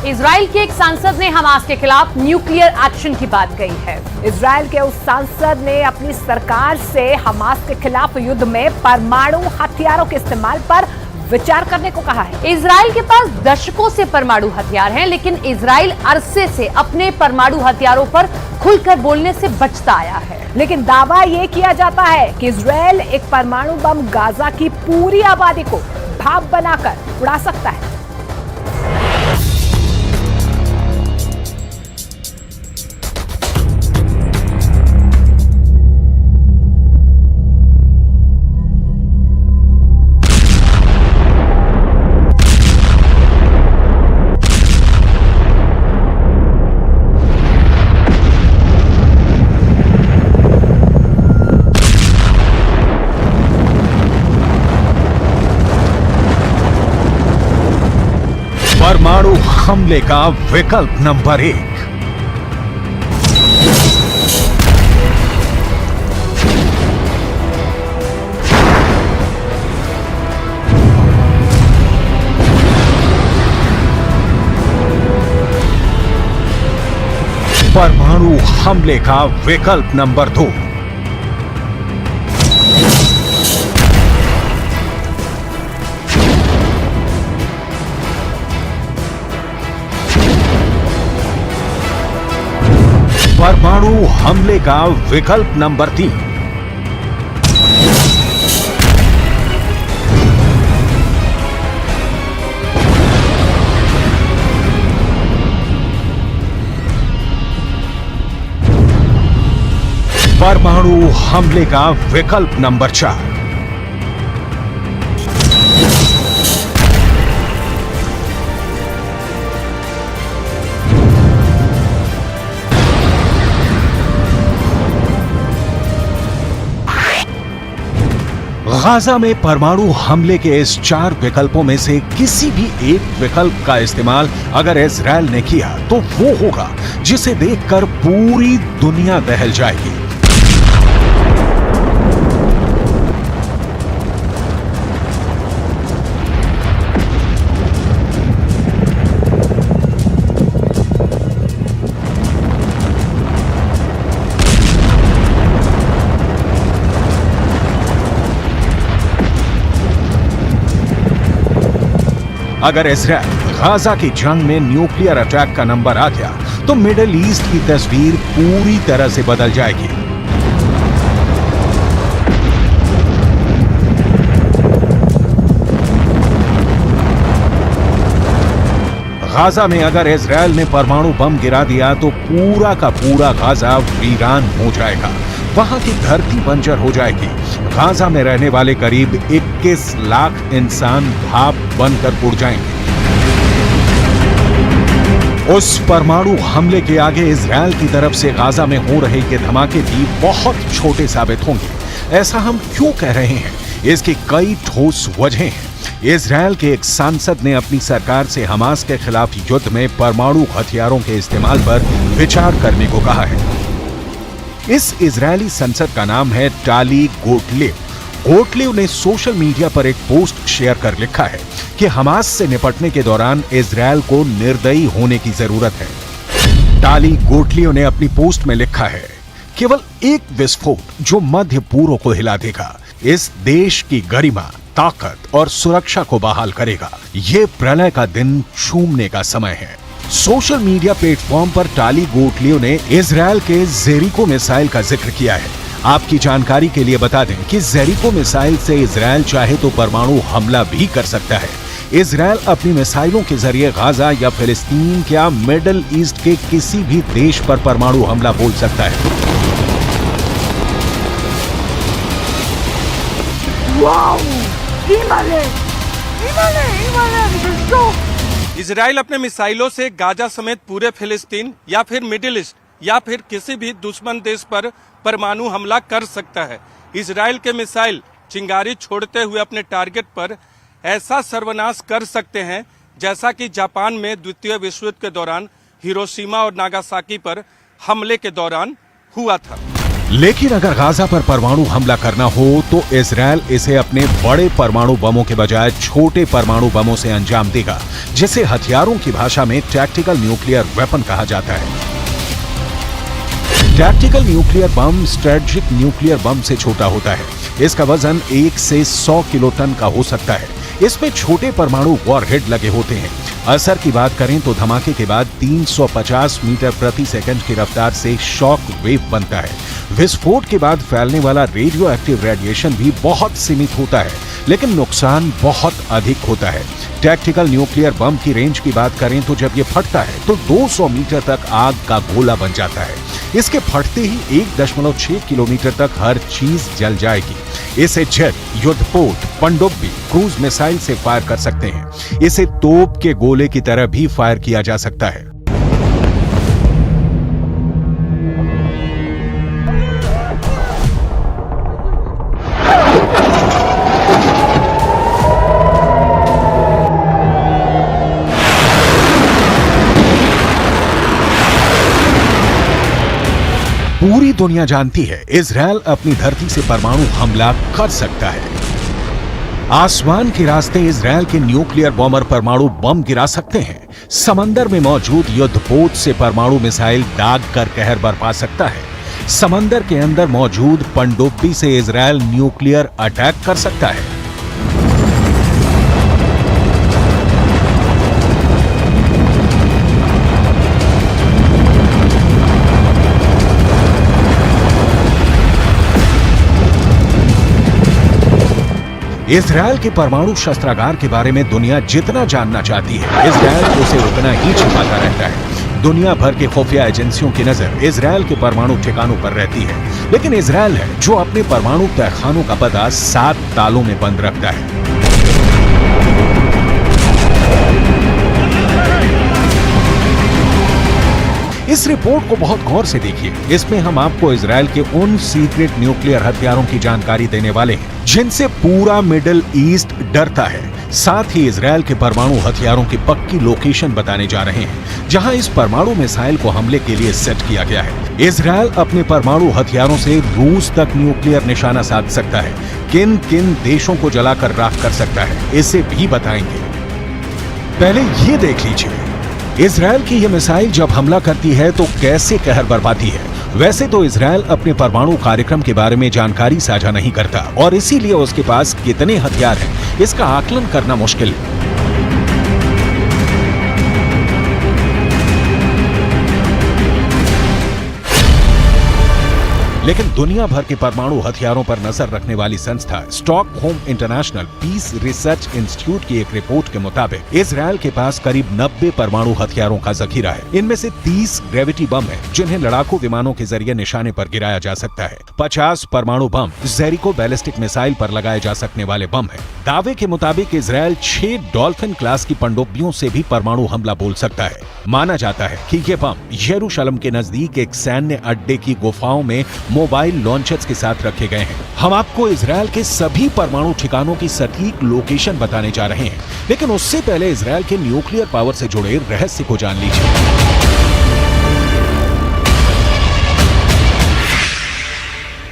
Israel के एक सांसद ने हमास के खिलाफ न्यूक्लियर एक्शन की बात कही है। इजराइल के उस सांसद ने अपनी सरकार से हमास के खिलाफ युद्ध में परमाणु हथियारों के इस्तेमाल पर विचार करने को कहा है। इजराइल के पास दशकों से परमाणु हथियार हैं, लेकिन इजराइल अरसे से अपने परमाणु हथियारों पर खुलकर बोलने से बचता आया है। लेकिन दावा यह किया जाता है कि इजराइल एक परमाणु बम गाजा की पूरी आबादी को भाप बनाकर उड़ा सकता है। परमाणु हमले का विकल्प नंबर 1। परमाणु हमले का विकल्प नंबर 2। परमाणु हमले का विकल्प नंबर 3। परमाणु हमले का विकल्प नंबर 4। गाजा में परमाणु हमले के इस 4 विकल्पों में से किसी भी एक विकल्प का इस्तेमाल अगर इजराइल ने किया तो वो होगा जिसे देखकर पूरी दुनिया दहल जाएगी। अगर इजराइल गाजा की जंग में न्यूक्लियर अटैक का नंबर आ गया तो मिडिल ईस्ट की तस्वीर पूरी तरह से बदल जाएगी। गाजा में अगर इजराइल ने परमाणु बम गिरा दिया तो पूरा का पूरा गाजा वीरान हो जाएगा। वहां की धरती बंजर हो जाएगी। गाजा में रहने वाले करीब 21 लाख इंसान भाप बनकर उड़ जाएंगे। उस परमाणु हमले के आगे इजराइल की तरफ से गाजा में हो रहे ये धमाके भी बहुत छोटे साबित होंगे। ऐसा हम क्यों कह रहे हैं? इसकी कई ठोस वजहें हैं। इजराइल के एक सांसद ने अपनी सरकार से हमास के खिलाफ युद्ध में परमाणु हथियारों के इस्तेमाल पर विचार करने को कहा है। इस इजरायली संसद का नाम है टाली गोटलेव। गोटलेव ने सोशल मीडिया पर एक पोस्ट शेयर कर लिखा है कि हमास से निपटने के दौरान इजराइल को निर्दयी होने की जरूरत है। टाली गोटलेव ने अपनी पोस्ट में लिखा है, केवल एक विस्फोट जो मध्य पूर्व को हिला देगा, इस देश की गरिमा, ताकत और सुरक्षा को बहाल करेगा। ये प्रलय का दिन चूमने का समय है। सोशल मीडिया प्लेटफॉर्म पर टाली गोटलेव ने इजराइल के जेरिको मिसाइल का जिक्र किया है। आपकी जानकारी के लिए बता दें कि जेरिको मिसाइल से इजराइल चाहे तो परमाणु हमला भी कर सकता है। इजराइल अपनी मिसाइलों के जरिए गाजा या फिलिस्तीन या मिडिल ईस्ट के किसी भी देश पर परमाणु हमला बोल सकता है। इजराइल अपने मिसाइलों से गाजा समेत पूरे फिलिस्तीन या फिर मिडिल ईस्ट या फिर किसी भी दुश्मन देश पर परमाणु हमला कर सकता है। इजराइल के मिसाइल चिंगारी छोड़ते हुए अपने टारगेट पर ऐसा सर्वनाश कर सकते हैं जैसा कि जापान में द्वितीय विश्व युद्ध के दौरान हिरोशिमा और नागासाकी पर हमले के दौरान हुआ था। लेकिन अगर गाजा पर परमाणु हमला करना हो तो इजरायल इसे अपने बड़े परमाणु बमों के बजाय छोटे परमाणु बमों से अंजाम देगा, जिसे हथियारों की भाषा में टैक्टिकल न्यूक्लियर वेपन कहा जाता है। Tactical nuclear bomb strategic nuclear bomb से छोटा होता है। इसका वजन 1 से 100 किलोटन का हो सकता है। इसमें छोटे परमाणु वॉरहेड लगे होते हैं। असर की बात करें तो धमाके के बाद 350 मीटर प्रति सेकंड की रफ्तार से शॉक वेव बनता है। विस्फोट के बाद फैलने वाला रेडियो एक्टिव रेडिएशन भी बहुत सीमित होता है, लेकिन नुकसान बहुत अधिक होता है। टैक्टिकल न्यूक्लियर बम की रेंज की बात करें तो जब ये फटता है तो 200 मीटर तक आग का गोला बन जाता है। इसके फटते ही 1.6 किलोमीटर तक हर चीज जल जाएगी। इसे जेट, युद्धपोत, पनडुब्बी, क्रूज मिसाइल से फायर कर सकते हैं। इसे तोप के गोले की तरह भी फायर किया जा सकता है। पूरी दुनिया जानती है इजरायल अपनी धरती से परमाणु हमला कर सकता है। आसमान के रास्ते इजरायल के न्यूक्लियर बॉम्बर परमाणु बम गिरा सकते हैं। समंदर में मौजूद युद्धपोत से परमाणु मिसाइल दाग कर कहर बरपा सकता है। समंदर के अंदर मौजूद पनडुब्बी से इजरायल न्यूक्लियर अटैक कर सकता है। इजरायल के परमाणु शस्त्रागार के बारे में दुनिया जितना जानना चाहती है, इजरायल उसे उतना ही छिपाता रहता है। दुनिया भर के खुफिया एजेंसियों की नजर इजरायल के परमाणु ठिकानों पर रहती है, लेकिन इजरायल है जो अपने परमाणु तहखानों का पता 7 तालों में बंद रखता है। इस रिपोर्ट को बहुत गौर से देखिए। इसमें हम आपको इजरायल के उन सीक्रेट न्यूक्लियर हथियारों की जानकारी देने वाले हैं जिनसे पूरा मिडिल ईस्ट डरता है। साथ ही इजरायल के परमाणु हथियारों की पक्की लोकेशन बताने जा रहे हैं, जहां इस परमाणु मिसाइल को हमले के लिए सेट किया गया है। इजरायल अपने परमाणु हथियारों से रूस तक न्यूक्लियर निशाना साध सकता है। किन किन देशों को जलाकर राख कर सकता है, इसे भी बताएंगे। पहले ये देख लीजिए, इजरायल की यह मिसाइल जब हमला करती है तो कैसे कहर बरपाती है। वैसे तो इजरायल अपने परमाणु कार्यक्रम के बारे में जानकारी साझा नहीं करता और इसीलिए उसके पास कितने हथियार हैं, इसका आकलन करना मुश्किल है। लेकिन दुनिया भर के परमाणु हथियारों पर नजर रखने वाली संस्था Stockholm International Peace Research Institute की एक रिपोर्ट के मुताबिक इजरायल के पास करीब 90 परमाणु हथियारों का जखीरा है। इनमें से 30 ग्रेविटी बम है जिन्हें लड़ाकू विमानों के जरिए निशाने पर गिराया जा सकता है। 50 परमाणु बम जेरिको बैलिस्टिक मिसाइल पर लगाए जा सकने वाले बम है। दावे के मुताबिक इजरायल 6 डॉल्फिन क्लास की पनडुब्बियों से भी परमाणु हमला बोल सकता है। माना जाता है कि ये बम यरूशलेम के नजदीक एक सैन्य अड्डे की गुफाओं में मोबाइल लॉन्चर्स के साथ रखे गए हैं। हम आपको इजरायल के सभी परमाणु ठिकानों की सटीक लोकेशन बताने जा रहे हैं, लेकिन उससे पहले इजरायल के न्यूक्लियर पावर से जुड़े रहस्य को जान लीजिए।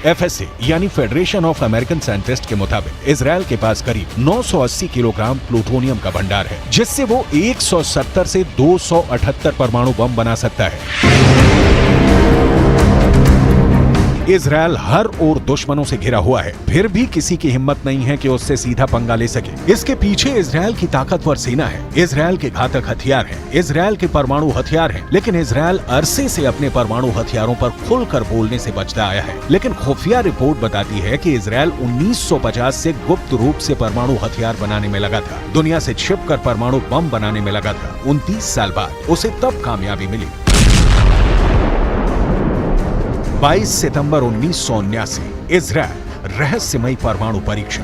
FSA यानी फेडरेशन ऑफ अमेरिकन साइंटिस्ट के मुताबिक इजरायल के पास करीब 980 किलोग्राम प्लूटोनियम का भंडार है, जिससे वो 170 से 278 परमाणु बम बना सकता है। इजरायल हर ओर दुश्मनों से घिरा हुआ है, फिर भी किसी की हिम्मत नहीं है कि उससे सीधा पंगा ले सके। इसके पीछे इजरायल की ताकतवर सेना है, इजरायल के घातक हथियार हैं, इजरायल के परमाणु हथियार हैं, लेकिन इजरायल अरसे से अपने परमाणु हथियारों पर खुलकर बोलने से बचता आया है। लेकिन खुफिया रिपोर्ट बताती है कि इजरायल 1950 से गुप्त रूप से परमाणु हथियार बनाने में लगा था, दुनिया से छिपकर परमाणु बम बनाने में लगा था। 29 साल बाद उसे तब कामयाबी मिली। 22 सितंबर 1979 इजरायल रहस्यमयी परमाणु परीक्षण।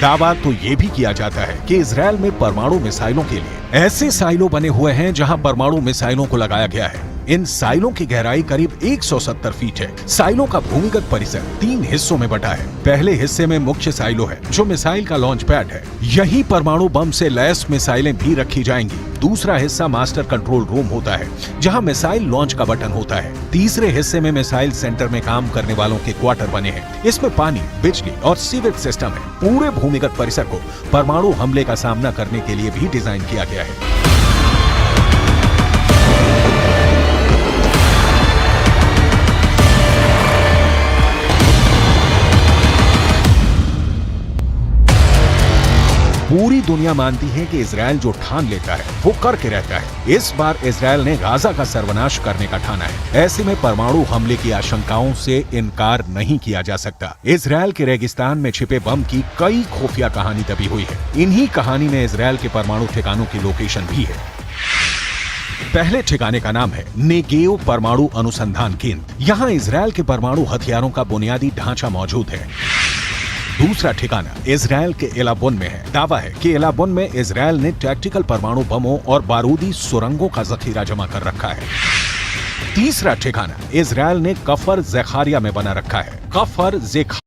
दावा तो यह भी किया जाता है कि इजरायल में परमाणु मिसाइलों के लिए ऐसे साइलो बने हुए हैं जहां परमाणु मिसाइलों को लगाया गया है। इन साइलों की गहराई करीब 170 फीट है। साइलों का भूमिगत परिसर 3 हिस्सों में बटा है। पहले हिस्से में मुख्य साइलो है, जो मिसाइल का लॉन्च पैड है। यही परमाणु बम से लैस मिसाइलें भी रखी जाएंगी। दूसरा हिस्सा मास्टर कंट्रोल रूम होता है, जहां मिसाइल लॉन्च का बटन होता है। तीसरे हिस्से में मिसाइल सेंटर में काम करने वालों के क्वार्टर बने हैं। इसमें पानी, बिजली और सीवेज सिस्टम है। पूरे भूमिगत परिसर को परमाणु हमले का सामना करने के लिए भी डिजाइन किया गया है। पूरी दुनिया मानती है कि इजराइल जो ठान लेता है वो करके रहता है। इस बार इजराइल ने गाजा का सर्वनाश करने का ठाना है। ऐसे में परमाणु हमले की आशंकाओं से इनकार नहीं किया जा सकता। इजराइल के रेगिस्तान में छिपे बम की कई खुफिया कहानी दबी हुई है। इन्हीं कहानी में इजराइल के परमाणु ठिकानों की लोकेशन भी है। पहले ठिकाने का नाम है नेगेव परमाणु अनुसंधान केंद्र। यहाँ इजराइल के परमाणु हथियारों का बुनियादी ढांचा मौजूद है। दूसरा ठिकाना इजराइल के एलाबोन में है। दावा है कि एलाबोन में इजराइल ने टैक्टिकल परमाणु बमों और बारूदी सुरंगों का जखीरा जमा कर रखा है। तीसरा ठिकाना इजराइल ने कफर ज़ेखारिया में बना रखा है। कफर ज़ेखारिया